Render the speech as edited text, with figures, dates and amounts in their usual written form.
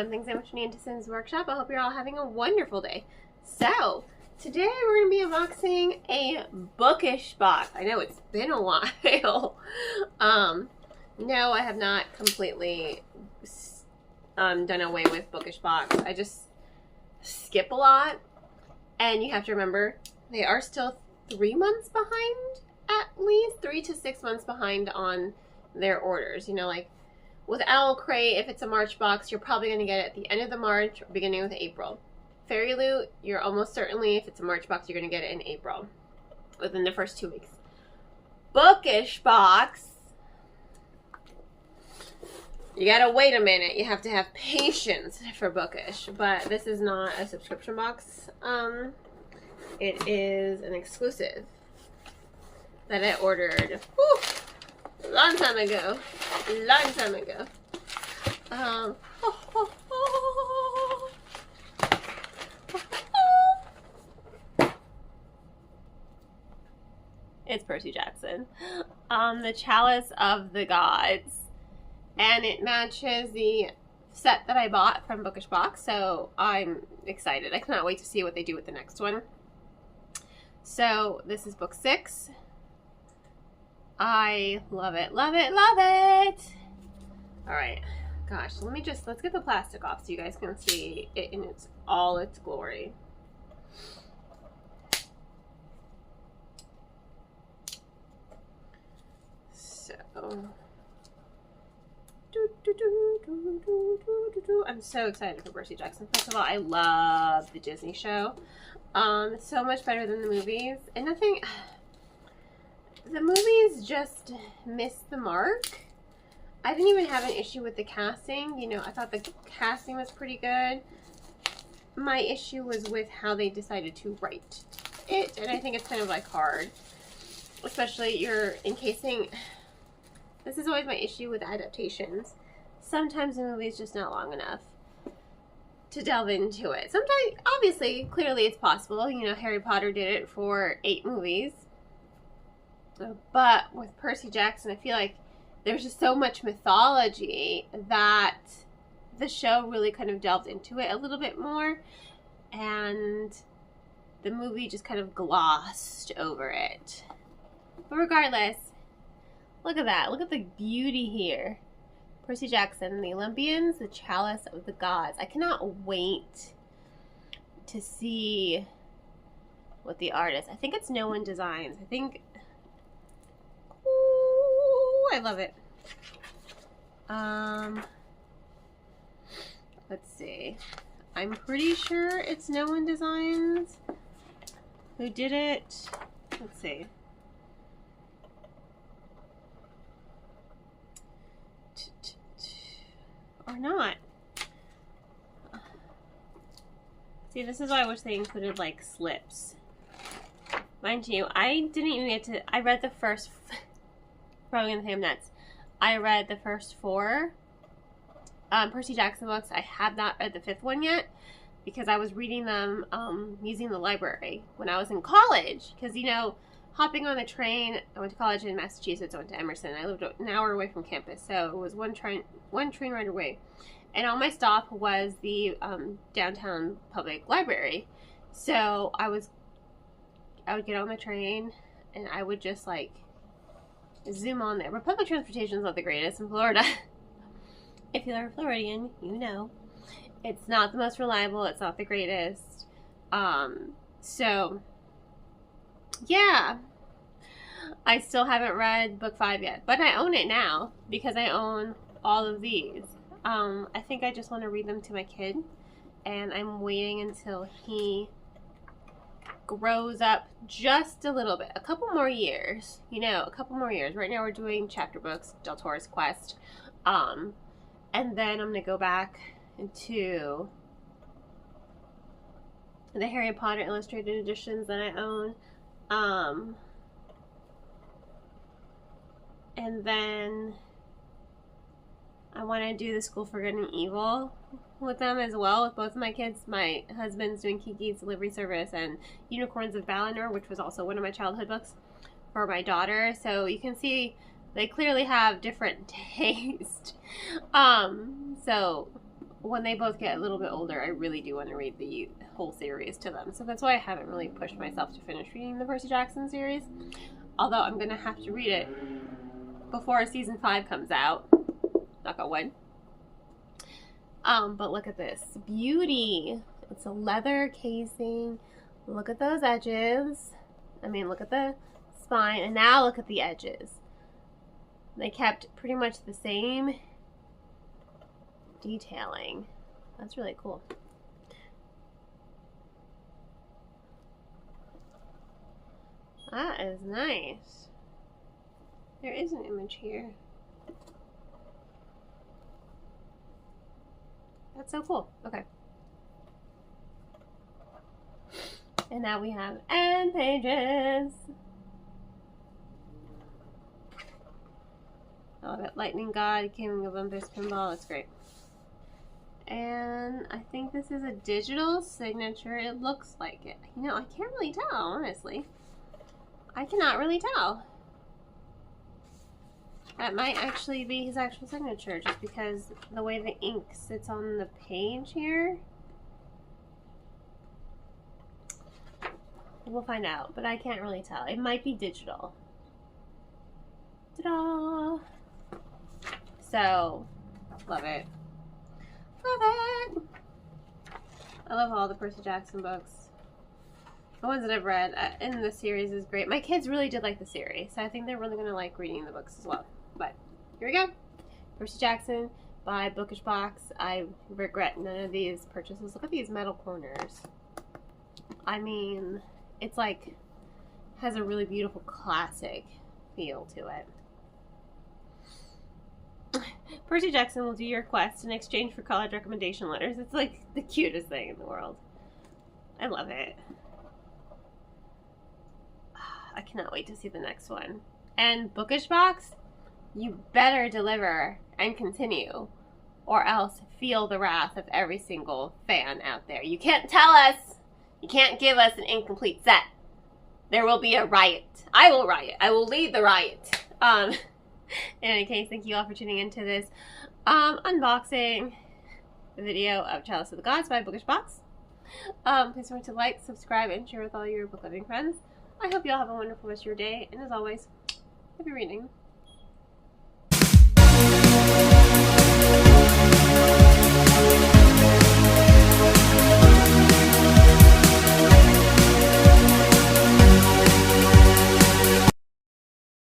One Thing Sandwich and Anderson's workshop. I hope you're all having a wonderful day. So, today we're going to be unboxing a Bookish box. I know it's been a while. No, I have not completely done away with Bookish box. I just skip a lot. And you have to remember, they are still 3 months behind, at least 3 to 6 months behind on their orders. You know, like with Owl Crate, if it's a March box, you're probably going to get it at the end of the March or beginning of April. Fairy Loot, you're almost certainly, if it's a March box, you're going to get it in April, within the first 2 weeks. Bookish box, you gotta wait a minute. You have to have patience for Bookish, but this is not a subscription box. It is an exclusive that I ordered a long time ago. It's Percy Jackson. The Chalice of the Gods. And it matches the set that I bought from Bookish Box, so I'm excited. I cannot wait to see what they do with the next one. So this is book 6. I love it, love it, love it! Alright, gosh, let's get the plastic off so you guys can see it in all its glory. So... I'm so excited for Percy Jackson. First of all, I love the Disney show. It's so much better than the movies. And nothing... The movies just missed the mark. I didn't even have an issue with the casting. You know, I thought the casting was pretty good. My issue was with how they decided to write it. And I think it's kind of like hard. Especially you're encasing... This is always my issue with adaptations. Sometimes the movie is just not long enough to delve into it. Sometimes, obviously, clearly it's possible. You know, Harry Potter did it for 8 movies. But with Percy Jackson, I feel like there's just so much mythology that the show really kind of delved into it a little bit more. And the movie just kind of glossed over it. But regardless... Look at that. Look at the beauty here. Percy Jackson and the Olympians, the Chalice of the Gods. I cannot wait to see what the art is. I think it's No One Designs. I think... Ooh, I love it. Let's see. I'm pretty sure it's No One Designs who did it. Let's see. Or not. See, this is why I wish they included, like, slips. Mind you, I didn't even get to... I read the first... Probably gonna think I'm nuts. I read the first 4 Percy Jackson books. I have not read the 5th one yet because I was reading them using the library when I was in college. Because, you know, hopping on the train, I went to college in Massachusetts, I went to Emerson. I lived an hour away from campus, so it was one train ride away. And on my stop was the downtown public library. So I would get on the train and I would just like zoom on there. But public transportation is not the greatest in Florida. If you're a Floridian, you know. It's not the most reliable, it's not the greatest. So yeah, I still haven't read book 5 yet, but I own it now because I own all of these. I think I just want to read them to my kid, and I'm waiting until he grows up just a little bit. A couple more years, you know, a couple more years. Right now we're doing chapter books, Del Toro's Quest, and then I'm going to go back into the Harry Potter illustrated editions that I own. And then I want to do the School for Good and Evil with them as well, with both of my kids. My husband's doing Kiki's Delivery Service and Unicorns of Valinor, which was also one of my childhood books for my daughter. So you can see they clearly have different taste. So when they both get a little bit older, I really do want to read the whole series to them. So that's why I haven't really pushed myself to finish reading the Percy Jackson series. Although I'm going to have to read it before season 5 comes out. Knock on wood. But look at this. Beauty. It's a leather casing. Look at those edges. I mean, look at the spine. And now look at the edges. They kept pretty much the same detailing. That's really cool. That is nice. There is an image here. That's so cool. Okay. And now we have end pages. I love it. Lightning God, King of Olympus Pinball. That's great. And I think this is a digital signature. It looks like it. You know, I can't really tell, honestly. I cannot really tell. That might actually be his actual signature, just because the way the ink sits on the page here. We'll find out, but I can't really tell. It might be digital. Ta-da! So, love it. Love it! I love all the Percy Jackson books. The ones that I've read in the series is great. My kids really did like the series, so I think they're really going to like reading the books as well. But here we go. Percy Jackson by Bookish Box. I regret none of these purchases. Look at these metal corners. I mean, it's like, has a really beautiful classic feel to it. Percy Jackson will do your quest in exchange for college recommendation letters. It's like the cutest thing in the world. I love it. I cannot wait to see the next one. And Bookish Box, you better deliver and continue, or else feel the wrath of every single fan out there. You can't tell us, you can't give us an incomplete set. There will be a riot. I will riot. I will lead the riot. In any case, thank you all for tuning into this unboxing video of Chalice of the Gods by Bookish Box. Please remember to like, subscribe, and share with all your book loving friends. I hope you all have a wonderful rest of your day, and as always, happy reading.